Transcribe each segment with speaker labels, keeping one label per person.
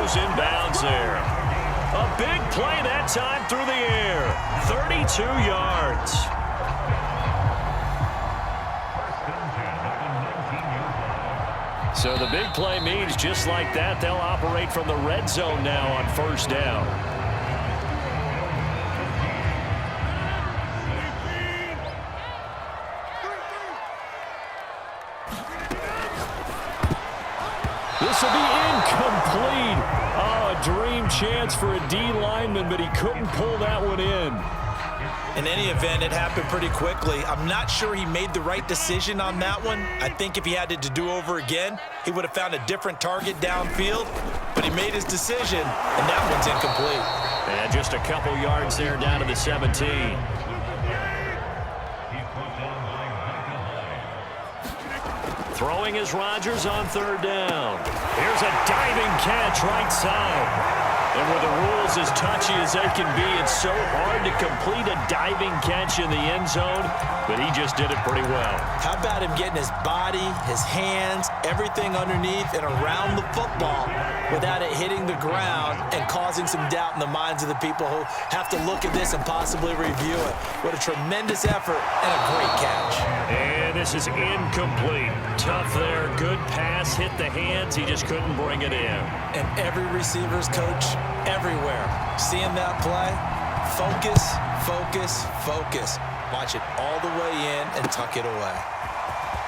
Speaker 1: goes inbounds there. A big play that time through the air. 32 yards. So the big play means just like that, they'll operate from the red zone now on first down. This will be incomplete. Oh, a dream chance for a D lineman, but he couldn't pull that one in.
Speaker 2: In any event, it happened pretty quickly. I'm not sure he made the right decision on that one. I think if he had it to do over again, he would have found a different target downfield, but he made his decision, and that one's incomplete.
Speaker 1: And just a couple yards there down to the 17. Throwing is Rodgers on third down. Here's a diving catch right side. And with the rules as touchy as they can be, it's so hard to complete a diving catch in the end zone, but he just did it pretty well.
Speaker 2: How about him getting his body, his hands, everything underneath and around the football without it hitting the ground and causing some doubt in the minds of the people who have to look at this and possibly review it. What a tremendous effort and a great catch.
Speaker 1: And this is incomplete. Tough there. Good pass. Hit the hands. He just couldn't bring it in.
Speaker 2: And every receiver's coach everywhere seeing that play, focus, focus, focus. Watch it all the way in and tuck it away.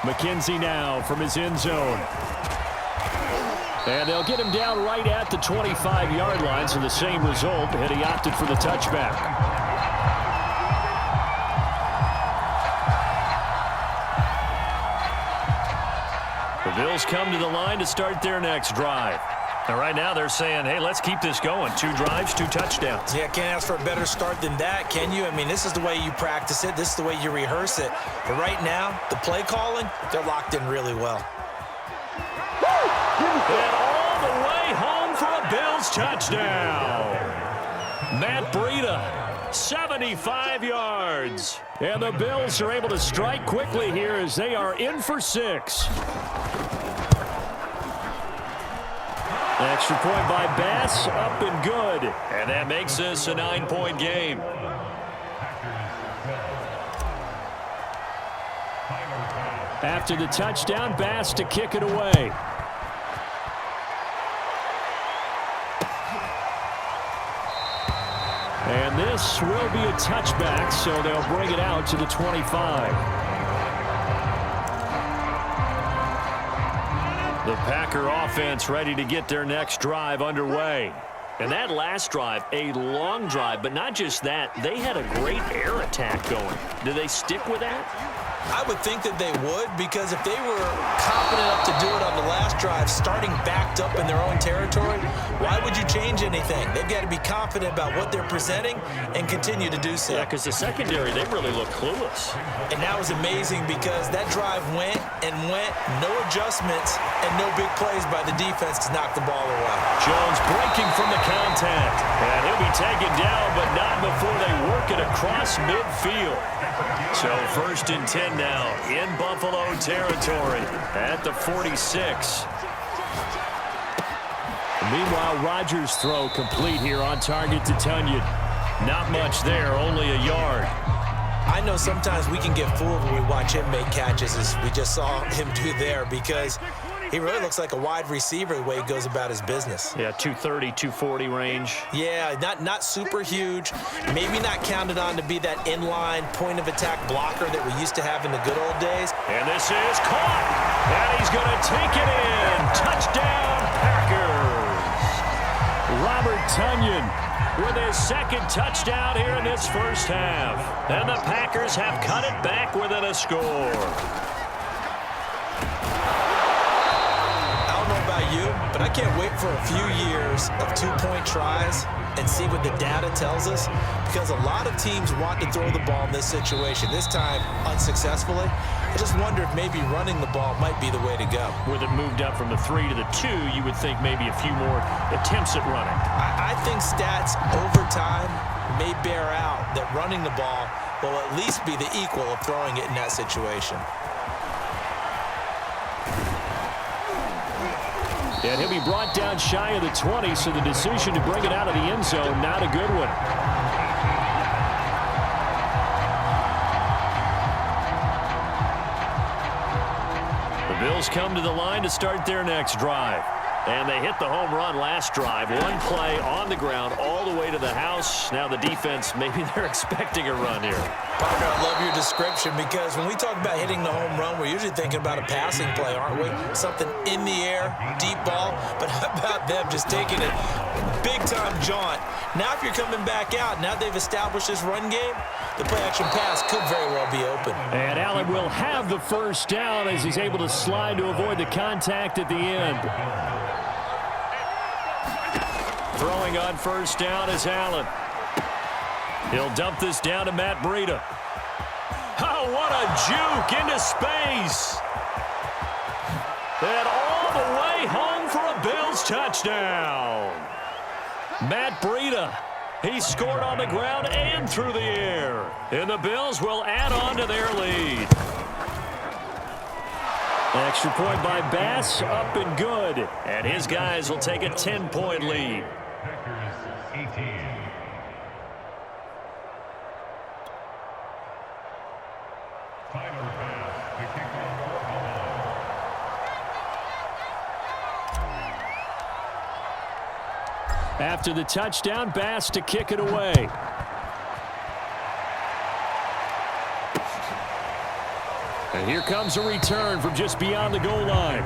Speaker 1: McKenzie now from his end zone. And they'll get him down right at the 25-yard line, so the same result, and he opted for the touchback. The Bills come to the line to start their next drive. And right now they're saying, hey, let's keep this going. 2 drives, 2 touchdowns.
Speaker 2: Yeah, can't ask for a better start than that, can you? I mean, this is the way you practice it. This is the way you rehearse it. But right now, the play calling, they're locked in really well.
Speaker 1: And all the way home for a Bills touchdown. Matt Braaa, 75 yards. And the Bills are able to strike quickly here as they are in for 6. Extra point by Bass, up and good. And that makes this a 9-point game. After the touchdown, Bass to kick it away. And this will be a touchback, so they'll bring it out to the 25. The Packer offense ready to get their next drive underway. And that last drive, a long drive, but not just that, they had a great air attack going. Do they stick with that?
Speaker 2: I would think that they would, because if they were confident enough to do it on the last drive, starting backed up in their own territory, why would you change anything? They've got to be confident about what they're presenting and continue to do so.
Speaker 1: Yeah, because the secondary, they really look clueless.
Speaker 2: And that was amazing because that drive went and went, no adjustments, and no big plays by the defense to knock the ball away.
Speaker 1: Jones breaking from the contact. And he'll be taken down, but not before they work it across midfield. So 1st and 10 now in Buffalo territory at the 46. Meanwhile, Rodgers' throw complete here on target to Tunyon. Not much there, only a yard.
Speaker 2: I know sometimes we can get fooled when we watch him make catches, as we just saw him do there, because he really looks like a wide receiver the way he goes about his business.
Speaker 1: Yeah, 230, 240 range.
Speaker 2: Yeah, not super huge. Maybe not counted on to be that inline point-of-attack blocker that we used to have in the good old days.
Speaker 1: And this is caught. And he's going to take it in. Touchdown, Packers. Robert Tunyon with his 2nd touchdown here in this first half. And the Packers have cut it back within a score.
Speaker 2: You, but I can't wait for a few years of 2-point tries and see what the data tells us, because a lot of teams want to throw the ball in this situation, this time unsuccessfully. I just wonder if maybe running the ball might be the way to go.
Speaker 1: With it moved up from the 3 to the 2, you would think maybe a few more attempts at running.
Speaker 2: I think stats over time may bear out that running the ball will at least be the equal of throwing it in that situation.
Speaker 1: And he'll be brought down shy of the 20, so the decision to bring it out of the end zone, not a good one. The Bills come to the line to start their next drive. And they hit the home run last drive. One play on the ground all the way to the house. Now the defense, maybe they're expecting a run here.
Speaker 2: Partner, I love your description because when we talk about hitting the home run, we're usually thinking about a passing play, aren't we? Something in the air, deep ball. But how about them just taking it big-time jaunt? Now if you're coming back out, now they've established this run game, the play-action pass could very well be open.
Speaker 1: And Allen will have the first down as he's able to slide to avoid the contact at the end. Throwing on first down is Allen. He'll dump this down to Matt Braaa. Oh, what a juke into space. And all the way home for a Bills touchdown. Matt Braaa. He scored on the ground and through the air. And the Bills will add on to their lead. Extra point by Bass, up and good. And his guys will take a 10-point lead. After the touchdown, Bass to kick it away. And here comes a return from just beyond the goal line.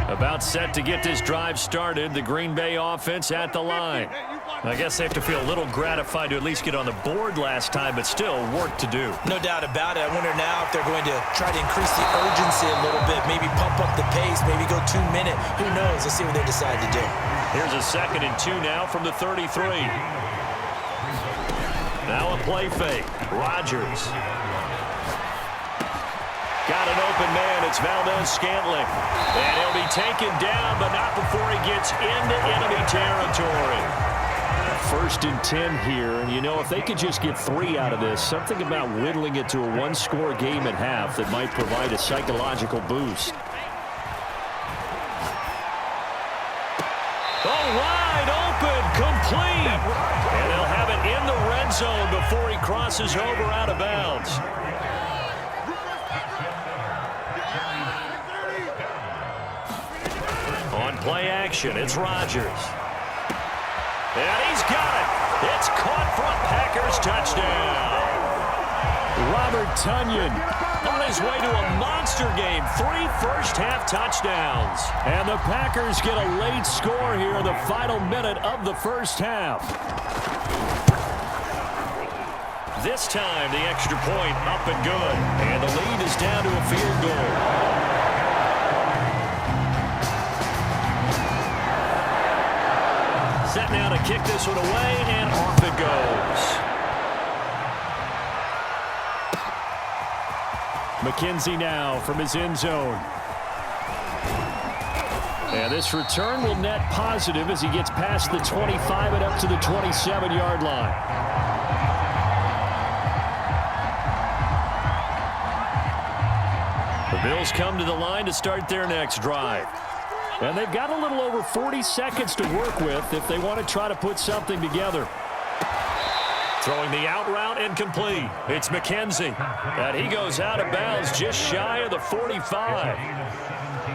Speaker 1: About set to get this drive started. The Green Bay offense at the line. I guess they have to feel a little gratified to at least get on the board last time, but still work to do.
Speaker 2: No doubt about it. I wonder now if they're going to try to increase the urgency a little bit, maybe pump up the pace, maybe go 2-minute. Who knows? Let's see what they decide to do.
Speaker 1: Here's a 2nd and 2 now from the 33. Now a play fake. Rodgers. Got an open man. It's Valdez-Scantling. And he'll be taken down, but not before he gets into enemy territory. 1st and 10 here. And, you know, if they could just get 3 out of this, something about whittling it to a one-score game at half that might provide a psychological boost. Oh, wide open, complete. And they'll have it in the red zone before he crosses over out of bounds. On play action, it's Rodgers. And he's got it. It's caught for a Packers touchdown. Robert Tonyan on his way to a monster game. 3 first-half touchdowns. And the Packers get a late score here in the final minute of the first half. This time, the extra point up and good. And the lead is down to a field goal. Set now to kick this one away, and off it goes. McKenzie now from his end zone. And this return will net positive as he gets past the 25 and up to the 27-yard line. The Bills come to the line to start their next drive. And they've got a little over 40 seconds to work with if they want to try to put something together. Throwing the out route incomplete. It's McKenzie. And he goes out of bounds just shy of the 45.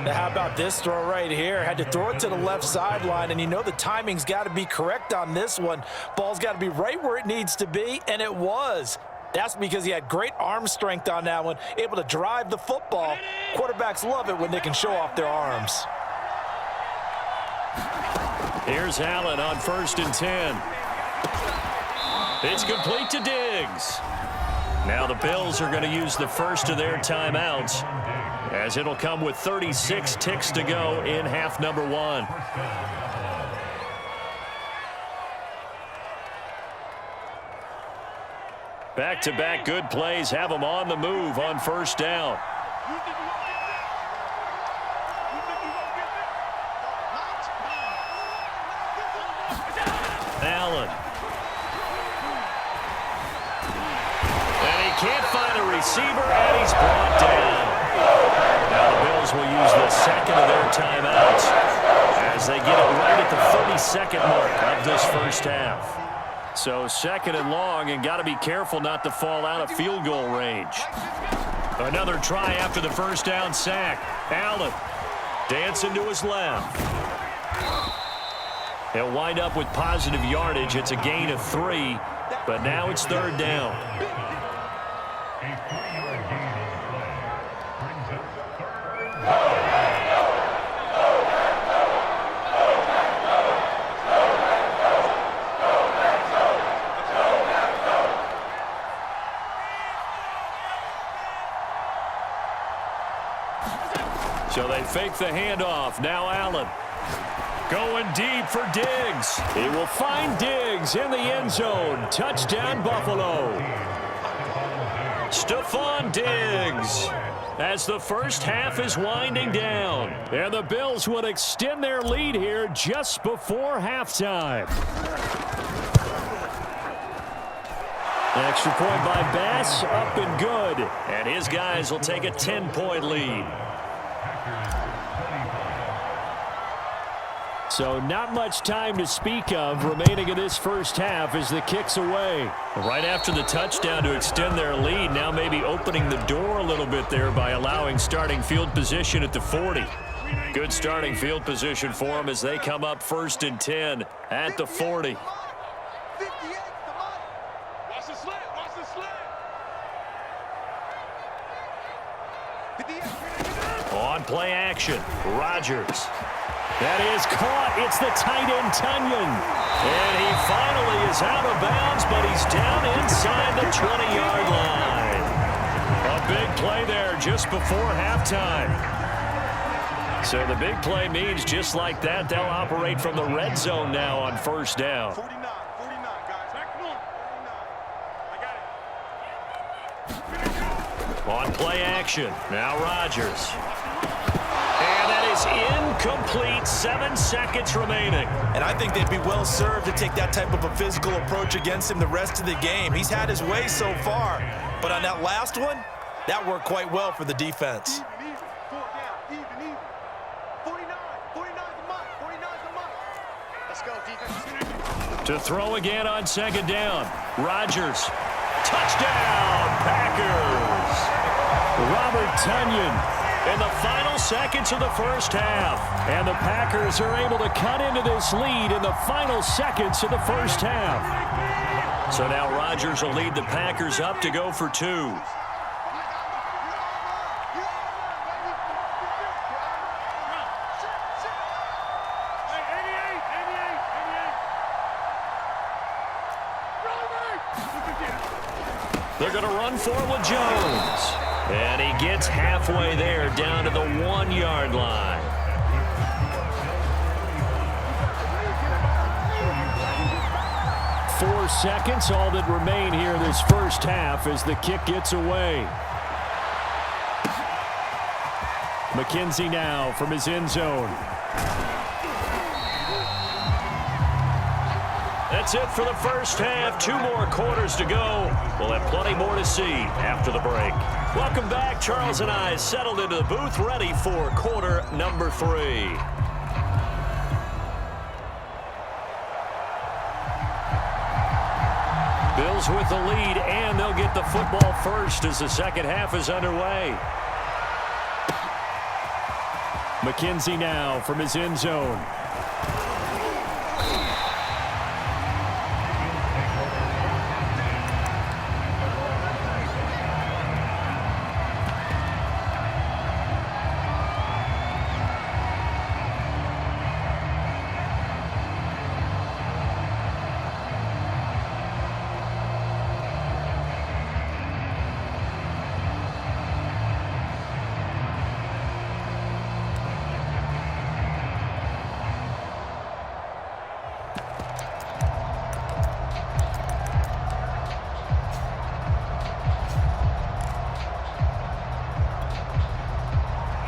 Speaker 2: Now, how about this throw right here? Had to throw it to the left sideline, and you know the timing's got to be correct on this one. Ball's got to be right where it needs to be, and it was. That's because he had great arm strength on that one, able to drive the football. Quarterbacks love it when they can show off their arms.
Speaker 1: Here's Allen on 1st and 10. It's complete to Diggs. Now the Bills are going to use the first of their timeouts, as it'll come with 36 ticks to go in half number 1. Back-to-back good plays have them on the move on first down. receiver, and he's brought down. Now the Bills will use the second of their timeouts as they get it right at the 32nd mark of this first half. So second and long, and got to be careful not to fall out of field goal range. Another try after the first down sack. Allen dancing to his left. He'll wind up with positive yardage. It's a gain of 3, but now it's third down. So they fake the handoff. Now Allen going deep for Diggs. He will find Diggs in the end zone. Touchdown, Buffalo. Stephon Diggs as the first half is winding down. And the Bills would extend their lead here just before halftime. Extra point by Bass, up and good. And his guys will take a 10-point lead. So not much time to speak of remaining in this first half as the kick's away. Right after the touchdown to extend their lead, now maybe opening the door a little bit there by allowing starting field position at the 40. Good starting field position for them as they come up 1st and 10 at the 40. On play action, Rodgers. That is caught. It's the tight end, Tunyon. And he finally is out of bounds, but he's down inside the 20-yard line. A big play there just before halftime. So the big play means just like that, they'll operate from the red zone now on first down.
Speaker 3: 49, guys. Come on. 49. I got it.
Speaker 1: On play action, now Rodgers. And that is incomplete. 7 seconds remaining.
Speaker 2: And I think they'd be well served to take that type of a physical approach against him the rest of the game. He's had his way so far. But on that last one, that worked quite well for the defense.
Speaker 3: Even. 4 down. Even. 49. 49's the mark. 49's the mark. Let's go, defense.
Speaker 1: To throw again on second down. Rodgers. Touchdown, Packers. Robert Tunyon in the final seconds of the first half. And the Packers are able to cut into this lead in the final seconds of the first half. So now Rodgers will lead the Packers up to go for 2. They're going to run for it with Jones. And he gets halfway there, down to the 1-yard line. Four seconds, all that remain here this first half as the kick gets away. McKenzie now from his end zone. That's it for the first half. 2 more quarters to go. We'll have plenty more to see after the break. Welcome back. Charles and I settled into the booth, ready for quarter number 3. Bills with the lead, and they'll get the football first as the second half is underway. McKenzie now from his end zone.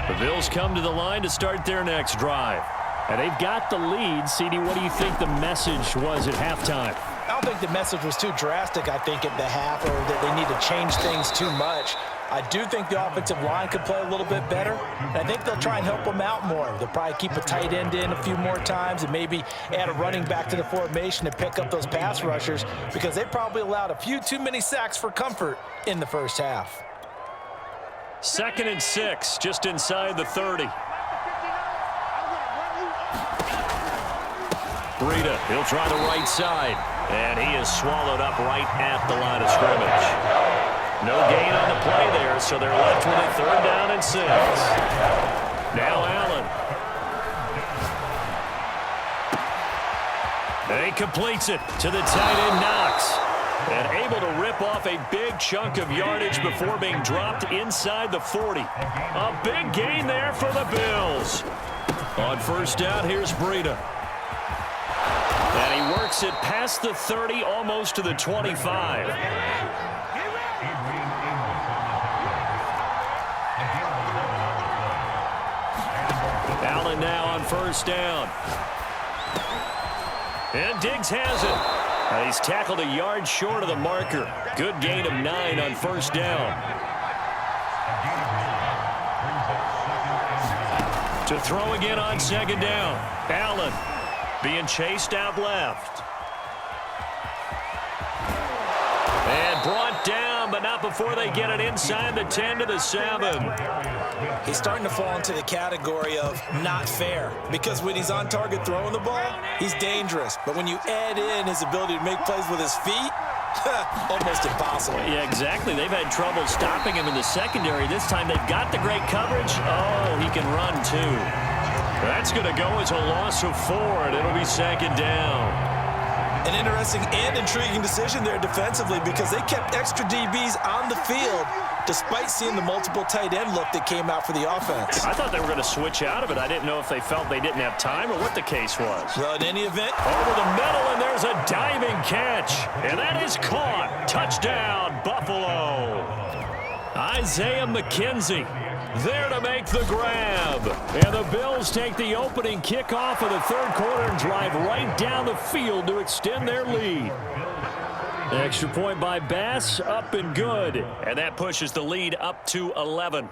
Speaker 1: The Bills come to the line to start their next drive. And they've got the lead. CD, what do you think the message was at halftime?
Speaker 2: I'll don't think the message was too drastic, I think, at the half, or that they need to change things too much. I do think the offensive line could play a little bit better, and I think they'll try and help them out more. They'll probably keep a tight end in a few more times and maybe add a running back to the formation to pick up those pass rushers, because they probably allowed a few too many sacks for comfort in the first half.
Speaker 1: 2nd and 6, just inside the 30. Braaa, he'll try the right side, and he is swallowed up right at the line of scrimmage. No gain on the play there, so they're left with a 3rd down and 6. Now Allen. And he completes it to the tight end Knox. And able to rip off a big chunk of yardage before being dropped inside the 40. A big gain there for the Bills. On 1st down, here's Braaa. And he works it past the 30, almost to the 25. Allen now on 1st down. And Diggs has it. And he's tackled a yard short of the marker. Good gain of 9 on 1st down. To throw again on 2nd down. Allen being chased out left. And brought down, but not before they get it inside the 10 to the 7.
Speaker 2: He's starting to fall into the category of not fair, because when he's on target throwing the ball, he's dangerous. But when you add in his ability to make plays with his feet, almost impossible.
Speaker 1: Yeah, exactly. They've had trouble stopping him in the secondary. This time they've got the great coverage. Oh, he can run too. That's going to go as a loss of 4, and it'll be 2nd down.
Speaker 2: An interesting and intriguing decision there defensively, because they kept extra DBs on the field despite seeing the multiple tight end look that came out for the offense.
Speaker 1: I thought they were going to switch out of it. I didn't know if they felt they didn't have time or what the case was.
Speaker 2: Well, in any event,
Speaker 1: over the middle, and there's a diving catch. And that is caught. Touchdown, Buffalo. Isaiah McKenzie there to make the grab. And the Bills take the opening kickoff of the 3rd quarter and drive right down the field to extend their lead. Extra point by Bass, up and good. And that pushes the lead up to 11.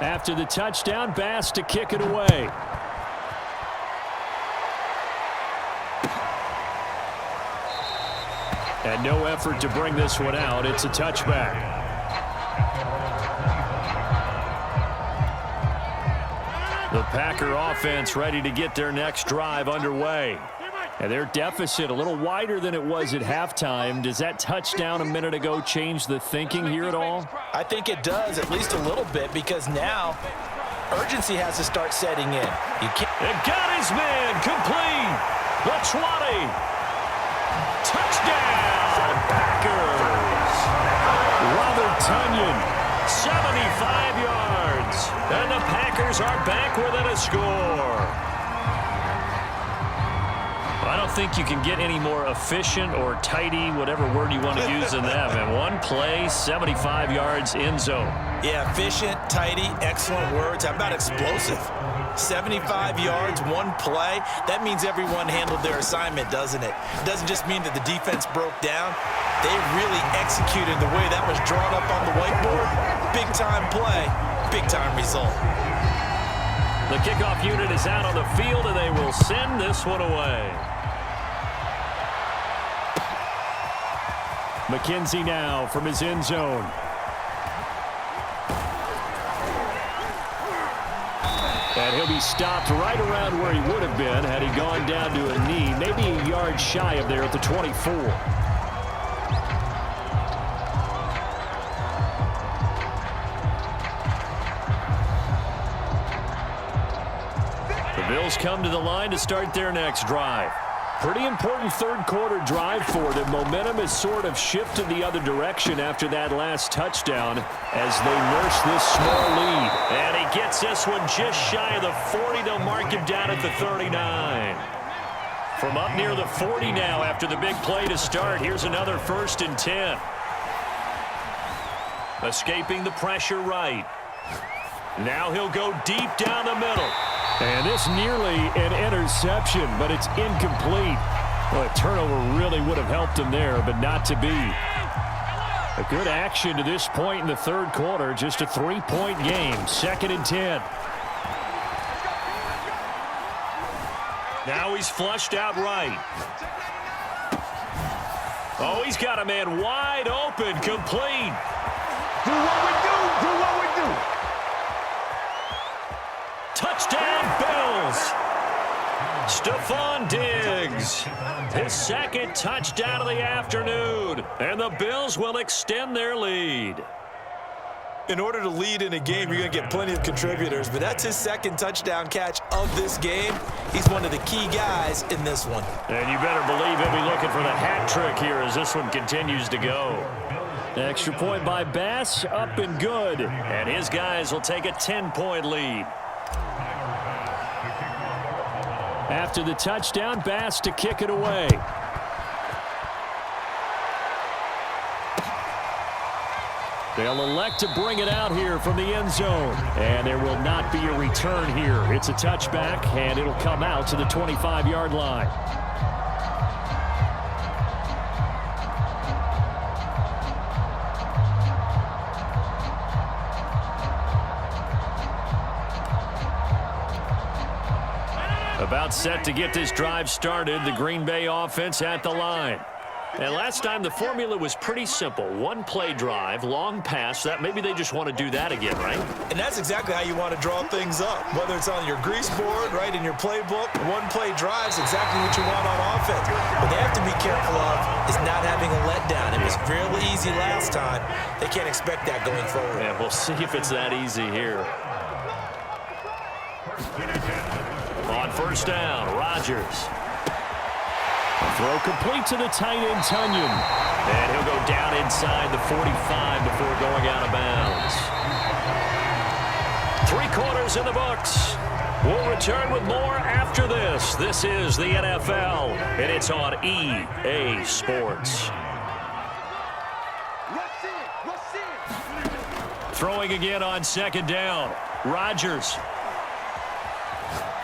Speaker 1: After the touchdown, Bass to kick it away. And no effort to bring this one out. It's a touchback. The Packer offense ready to get their next drive underway. And their deficit a little wider than it was at halftime. Does that touchdown a minute ago change the thinking here at all?
Speaker 2: I think it does, at least a little bit, because now urgency has to start setting in. You can't.
Speaker 1: It got his man complete. The 20. Touchdown, Packers. Robert Tonyan, 75 yards. And the Packers are back within a score. I don't think you can get any more efficient or tidy, whatever word you want to use in that. And one play, 75 yards in zone.
Speaker 2: Yeah, efficient, tidy, excellent words. How about explosive? 75 yards, one play. That means everyone handled their assignment, doesn't it? It doesn't just mean that the defense broke down. They really executed the way that was drawn up on the whiteboard. Big-time play, big-time result.
Speaker 1: The kickoff unit is out on the field, and they will send this one away. McKenzie now from his end zone. And he'll be stopped right around where he would have been had he gone down to a knee, maybe a yard shy of there at the 24. The Bills come to the line to start their next drive. Pretty important third-quarter drive for them. Momentum has sort of shifted the other direction after that last touchdown as they nurse this small lead. And he gets this one just shy of the 40. They'll mark him down at the 39. From up near the 40 now after the big play to start. Here's another 1st and 10. Escaping the pressure right. Now he'll go deep down the middle. And this nearly an interception, but it's incomplete. Well, a turnover really would have helped him there, but not to be. A good action to this point in the third quarter. Just a 3-point game. 2nd and 10. Now he's flushed out right. Oh, he's got a man wide open, complete.
Speaker 3: Do what we do. Do what we do.
Speaker 1: Touchdown, Bills. Stephon Diggs. His 2nd touchdown of the afternoon. And the Bills will extend their lead.
Speaker 2: In order to lead in a game, you're going to get plenty of contributors, but that's his 2nd touchdown catch of this game. He's one of the key guys in this one.
Speaker 1: And you better believe he'll be looking for the hat trick here as this one continues to go. Extra point by Bass, up and good. And his guys will take a 10-point lead. After the touchdown, Bass to kick it away. They'll elect to bring it out here from the end zone. And there will not be a return here. It's a touchback, and it'll come out to the 25-yard line. About set to get this drive started. The Green Bay offense at the line. And last time the formula was pretty simple. One play drive, long pass. That maybe they just want to do that again, right?
Speaker 2: And that's exactly how you want to draw things up. Whether it's on your grease board, right, in your playbook, one play drive's exactly what you want on offense. What they have to be careful of is not having a letdown. It was real easy last time. They can't expect that going forward.
Speaker 1: Yeah, we'll see if it's that easy here. On 1st down, Rodgers. Throw complete to the tight end, Tunyon. And he'll go down inside the 45 before going out of bounds. 3 quarters in the books. We'll return with more after this. This is the NFL, and it's on EA Sports. Throwing again on 2nd down. Rodgers.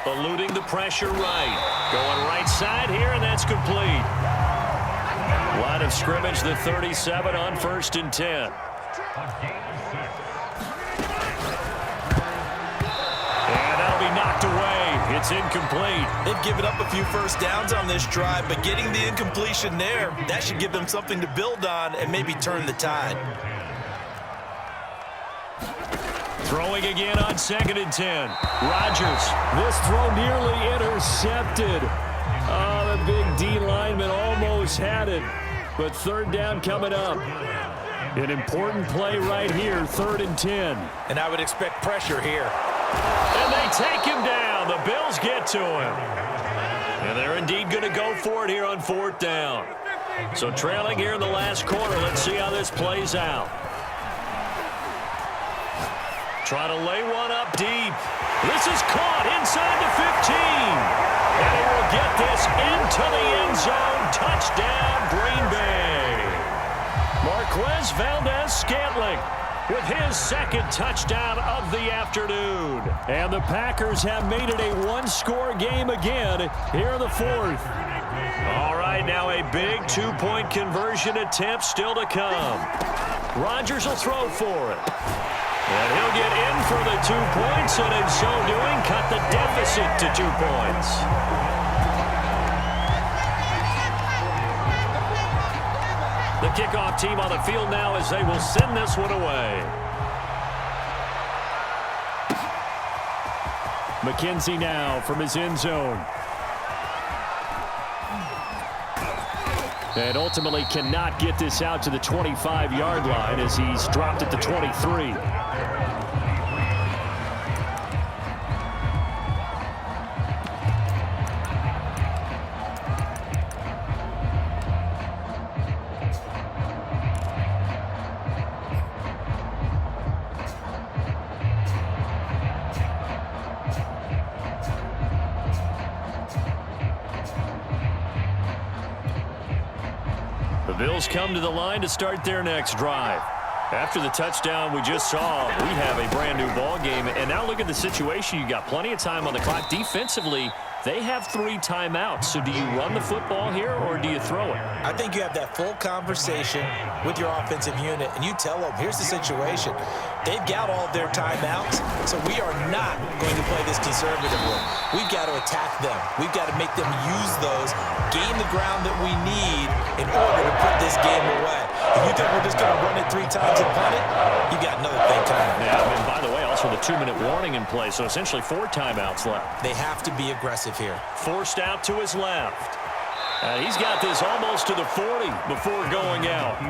Speaker 1: Eluding the pressure right. Going right side here, and that's complete. Line of scrimmage, the 37 on 1st and 10. And that'll be knocked away. It's incomplete.
Speaker 2: They've given up a few 1st downs on this drive, but getting the incompletion there, that should give them something to build on and maybe turn the tide.
Speaker 1: Throwing again on 2nd and 10. Rodgers. This throw nearly intercepted. Oh, the big D lineman almost had it. But 3rd down coming up. An important play right here, 3rd and 10.
Speaker 2: And I would expect pressure here.
Speaker 1: And they take him down. The Bills get to him. And they're indeed going to go for it here on 4th down. So trailing here in the last quarter. Let's see how this plays out. Try to lay one up deep. This is caught inside the 15. And he will get this into the end zone. Touchdown, Green Bay. Marquez Valdez-Scantling with his 2nd touchdown of the afternoon. And the Packers have made it a 1-score game again here in the 4th. All right, now a big 2-point conversion attempt still to come. Rodgers will throw for it. And he'll get in for the 2 points, and in so doing, cut the deficit to 2 points. The kickoff team on the field now as they will send this one away. McKenzie now from his end zone. And ultimately cannot get this out to the 25-yard line as he's dropped at the 23. The Bills come to the line to start their next drive. After the touchdown we just saw, we have a brand new ball game. And now look at the situation. You got plenty of time on the clock. Defensively, they have 3 timeouts. So do you run the football here or do you throw it?
Speaker 2: I think you have that full conversation with your offensive unit, and you tell them, here's the situation. They've got all of their timeouts, so we are not going to play this conservatively. We've got to attack them. We've got to make them use those, gain the ground that we need in order to put this game away. If you think we're just going to run it 3 times and punt it, you got another thing coming.
Speaker 1: Yeah, and by the way, also the 2-minute warning in play, so essentially 4 timeouts left.
Speaker 2: They have to be aggressive here.
Speaker 1: Forced out to his left. He's got this almost to the 40 before going out.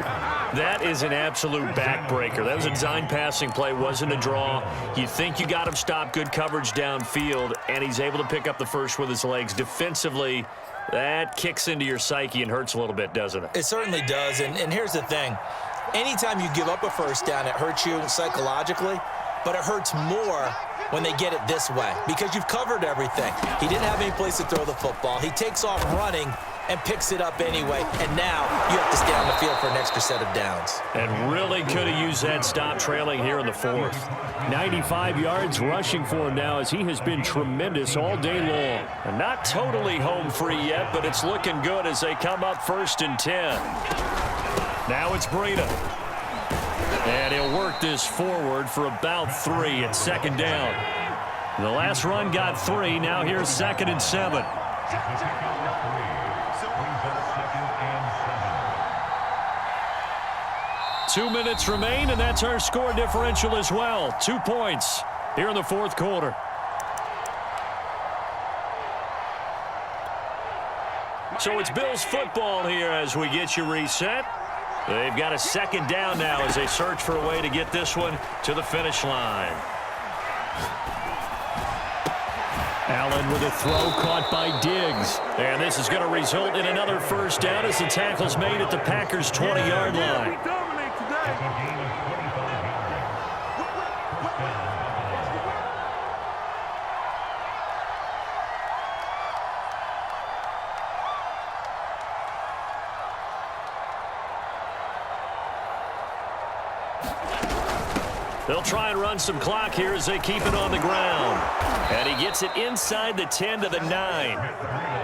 Speaker 1: That is an absolute backbreaker. That was a design passing play, wasn't a draw. You think you got him stopped, good coverage downfield, and he's able to pick up the first with his legs. Defensively, that kicks into your psyche and hurts a little bit, doesn't it?
Speaker 2: It certainly does, and here's the thing. Anytime you give up a first down, it hurts you psychologically, but it hurts more when they get it this way because you've covered everything. He didn't have any place to throw the football. He takes off running and picks it up anyway, and now you have to stay on the field for an extra set of downs.
Speaker 1: And really could have used that stop trailing here in the 4th. 95 yards rushing for him now as he has been tremendous all day long. And not totally home free yet, but it's looking good as they come up 1st and 10. Now it's Braaa. And he'll work this forward for about 3 at 2nd down. The last run got 3. Now here's 2nd and 7. Two minutes remain, and that's our score differential as well. 2 points here in the 4th quarter. So it's Bills football here as we get you reset. They've got a 2nd down now as they search for a way to get this one to the finish line. Allen with a throw caught by Diggs. And this is going to result in another 1st down as the tackle's made at the Packers' 20-yard line. They'll try and run some clock here as they keep it on the ground. And he gets it inside the 10 to the 9.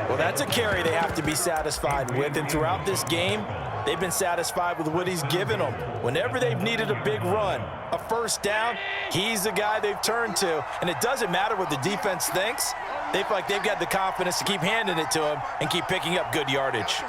Speaker 2: Well, that's a carry they have to be satisfied with. And throughout this game, they've been satisfied with what he's given them. Whenever they've needed a big run, a 1st down, he's the guy they've turned to. And it doesn't matter what the defense thinks. They feel like they've got the confidence to keep handing it to him and keep picking up good yardage.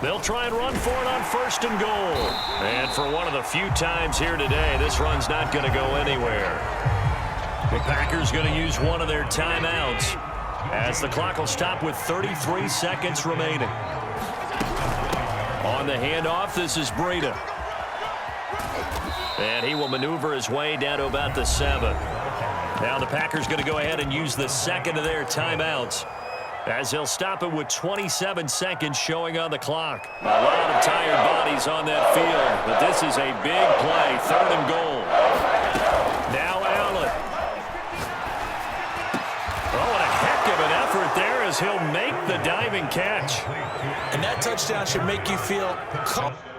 Speaker 1: They'll try and run for it on 1st and goal. And for one of the few times here today, this run's not going to go anywhere. The Packers going to use one of their timeouts as the clock will stop with 33 seconds remaining. On the handoff, this is Braaa. And he will maneuver his way down to about the 7. Now the Packers going to go ahead and use the 2nd of their timeouts, as he'll stop it with 27 seconds showing on the clock. A lot of tired bodies on that field, but this is a big play, 3rd and goal. Now Allen. Oh, what a heck of an effort there as he'll make the diving catch.
Speaker 2: And that touchdown should make you feel comfortable.